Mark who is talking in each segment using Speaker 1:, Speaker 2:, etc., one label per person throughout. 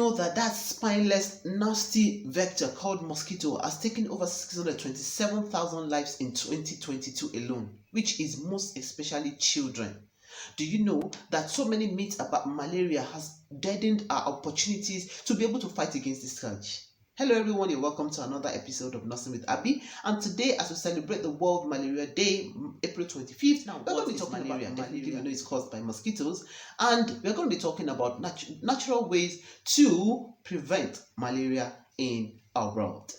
Speaker 1: know that that spineless, nasty vector called mosquito has taken over 627,000 lives in 2022 alone, which is most especially children? Do you know that so many myths about malaria has deadened our opportunities to be able to fight against this scourge? Hello everyone, you're welcome to another episode of Nursing with Abby, and today as we celebrate the World Malaria Day, April 25th, now we're going to be talking about malaria. We know it's caused by mosquitoes, and we're going to be talking about natural ways to prevent malaria in our world.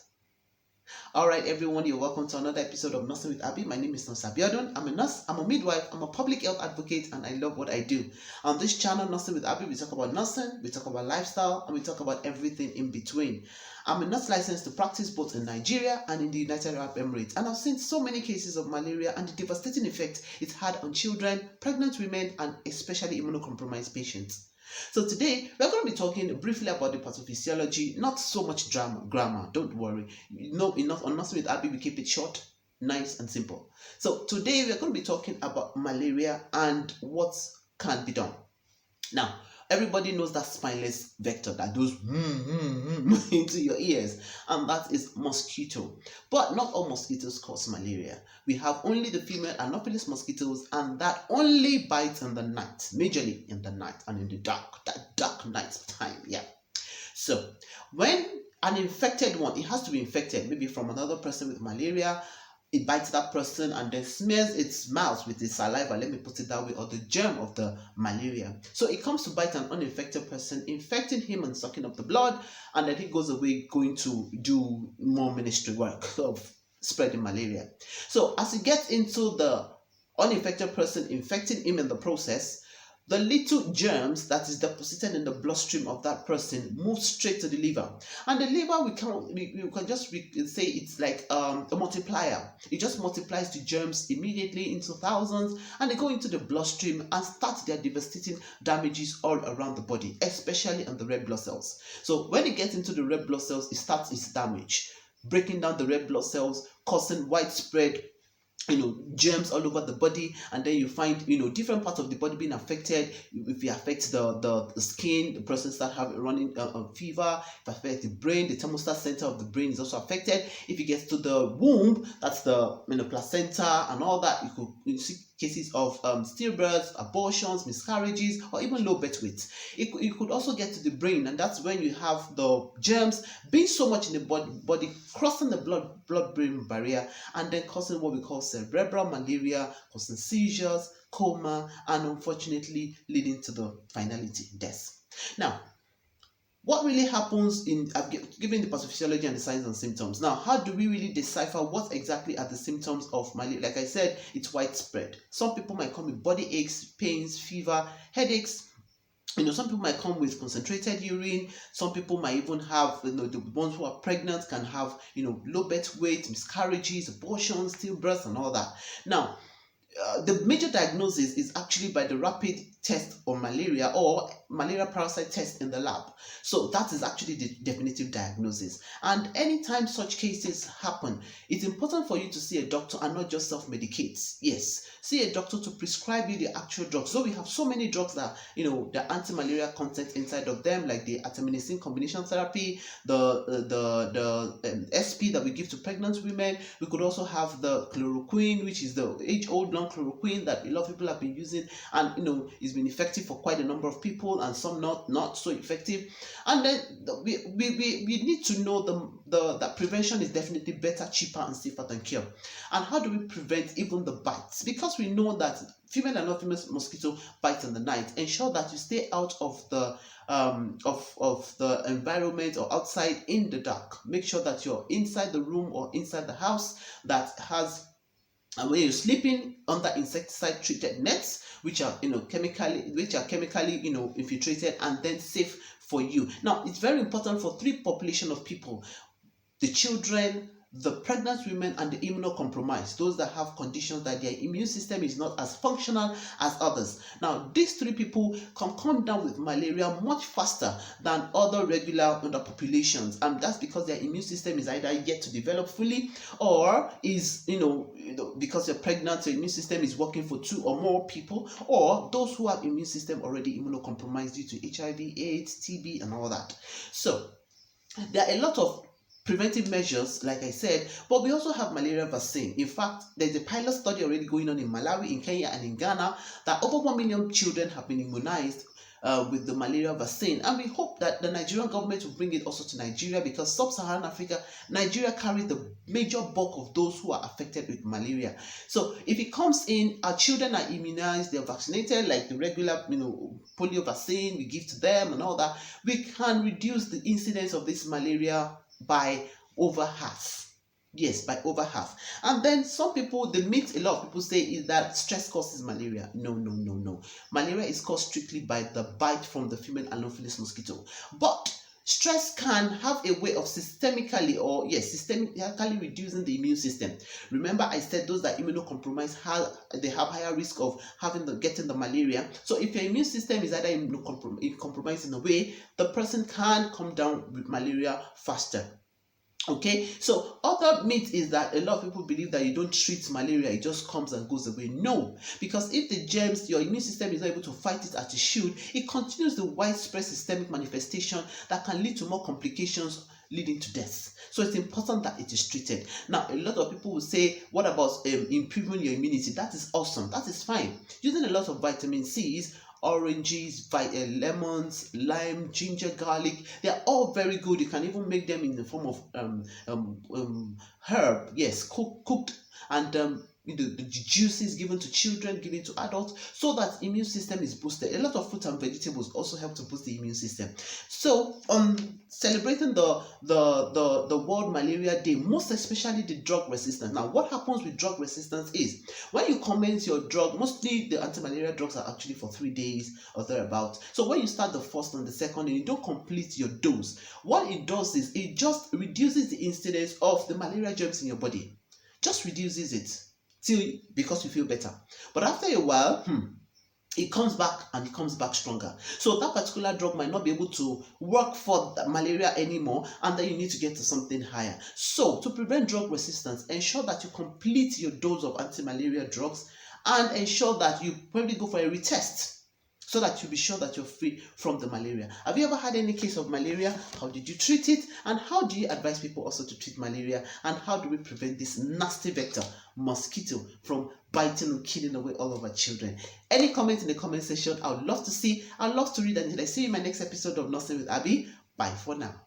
Speaker 1: Alright everyone, you're welcome to another episode of Nursing with Abby. My name is Nurse Abiodun. I'm a nurse, I'm a midwife, I'm a public health advocate, and I love what I do. On this channel, Nursing with Abby, we talk about nursing, we talk about lifestyle, and we talk about everything in between. I'm a nurse licensed to practice both in Nigeria and in the United Arab Emirates, and I've seen so many cases of malaria and the devastating effect it's had on children, pregnant women, and especially immunocompromised patients. So today, we're going to be talking briefly about the pathophysiology, not so much grammar, don't worry. Enough on Nursing with Abby, we keep it short, nice and simple. So today, we're going to be talking about malaria and what can be done. Now, everybody knows that spineless vector that goes into your ears, and that is mosquito. But not all mosquitoes cause malaria. We have only the female Anopheles mosquitoes, and that only bites in the night, majorly in the night and in the dark, that dark night time. Yeah. So when an infected one, it has to be infected, maybe from another person with malaria. It bites that person and then smears its mouth with its saliva, let me put it that way, or the germ of the malaria. So it comes to bite an uninfected person, infecting him and sucking up the blood, and then he goes away going to do more ministry work of spreading malaria. So as it gets into the uninfected person, infecting him in the process, the little germs that is deposited in the bloodstream of that person move straight to the liver. And the liver, we can just say it's like a multiplier. It just multiplies the germs immediately into thousands, and they go into the bloodstream and start their devastating damages all around the body, especially on the red blood cells. So when it gets into the red blood cells, it starts its damage, breaking down the red blood cells, causing widespread germs all over the body, and then you find different parts of the body being affected. If it affects the skin, the person starts running fever. If it affects the brain, the thermostat center of the brain is also affected. If it gets to the womb, that's the placenta and all that, you see cases of stillbirths, abortions, miscarriages, or even low birth weight. It could also get to the brain, and that's when you have the germs being so much in the body crossing the blood-brain barrier, and then causing what we call cerebral malaria, causing seizures, coma, and unfortunately leading to the finality, death. Now, what really happens given the pathophysiology and the signs and symptoms? Now, how do we really decipher what exactly are the symptoms of malaria? Like I said, it's widespread. Some people might come with body aches, pains, fever, headaches. Some people might come with concentrated urine. Some people might even have, the ones who are pregnant can have, low birth weight, miscarriages, abortions, stillbirths, and all that. Now, the major diagnosis is actually by the rapid test of malaria or malaria parasite test in the lab. So that is actually the definitive diagnosis. And anytime such cases happen, it's important for you to see a doctor and not just self-medicate. Yes, see a doctor to prescribe you the actual drugs. So we have so many drugs that, the anti-malaria content inside of them, like the artemisinin combination therapy, the SP that we give to pregnant women. We could also have the chloroquine, which is the age-old long chloroquine that a lot of people have been using, and it's been effective for quite a number of people, and some not so effective. And then we need to know that prevention is definitely better, cheaper, and safer than cure. And how do we prevent even the bites? Because we know that female and non-female mosquito bite in the night. Ensure that you stay out of the environment or outside in the dark. Make sure that you're inside the room or inside the house that has, and when you're sleeping, under insecticide treated nets, which are chemically infiltrated and then safe for you. Now, it's very important for three population of people: the children, the pregnant women and the immunocompromised, those that have conditions that their immune system is not as functional as others. Now, these three people can come down with malaria much faster than other regular populations, and that's because their immune system is either yet to develop fully, or is because you're pregnant, your immune system is working for 2 or more people, or those who have immune system already immunocompromised due to HIV, AIDS, TB, and all that. So there are a lot of preventive measures, like I said, but we also have malaria vaccine. In fact, there's a pilot study already going on in Malawi, in Kenya, and in Ghana that over 1 million children have been immunized with the malaria vaccine, and we hope that the Nigerian government will bring it also to Nigeria, because sub-Saharan Africa, Nigeria carries the major bulk of those who are affected with malaria. So if it comes in, our children are immunized, they're vaccinated like the regular polio vaccine we give to them and all that, we can reduce the incidence of this malaria by over half. Yes, by over half. And then some people, the myth a lot of people say is that stress causes malaria. No. Malaria is caused strictly by the bite from the female Anopheles mosquito. But stress can have a way of systemically reducing the immune system. Remember, I said those that immunocompromised they have higher risk of getting the malaria. So if your immune system is either compromised in a way, the person can come down with malaria faster. Okay, so other myth is that a lot of people believe that you don't treat malaria, it just comes and goes away. No, because if the germs, your immune system is not able to fight it as it should, it continues the widespread systemic manifestation that can lead to more complications, leading to death. So it's important that it is treated. Now, a lot of people will say, what about improving your immunity? That is awesome, that is fine. Using a lot of vitamin C's, oranges, lemons, lime, ginger, garlic, they're all very good. You can even make them in the form of herb, yes, cooked, and the juices given to children, given to adults, so that immune system is boosted. A lot of fruit and vegetables also help to boost the immune system. So celebrating the World Malaria Day, most especially the drug resistance. Now, what happens with drug resistance is when you commence your drug, mostly the anti-malaria drugs are actually for 3 days or thereabouts. So when you start the first and the second and you don't complete your dose, what it does is it just reduces the incidence of the malaria germs in your body. Just reduces it because you feel better. But after a while, it comes back, and it comes back stronger. So that particular drug might not be able to work for the malaria anymore, and then you need to get to something higher. So to prevent drug resistance, ensure that you complete your dose of anti-malaria drugs, and ensure that you probably go for a retest, so that you'll be sure that you're free from the malaria. Have you ever had any case of malaria? How did you treat it? And how do you advise people also to treat malaria? And how do we prevent this nasty vector, mosquito, from biting and killing away all of our children? Any comment in the comment section, I would love to see. I'd love to read, and I see you in my next episode of Nursing with Abby. Bye for now.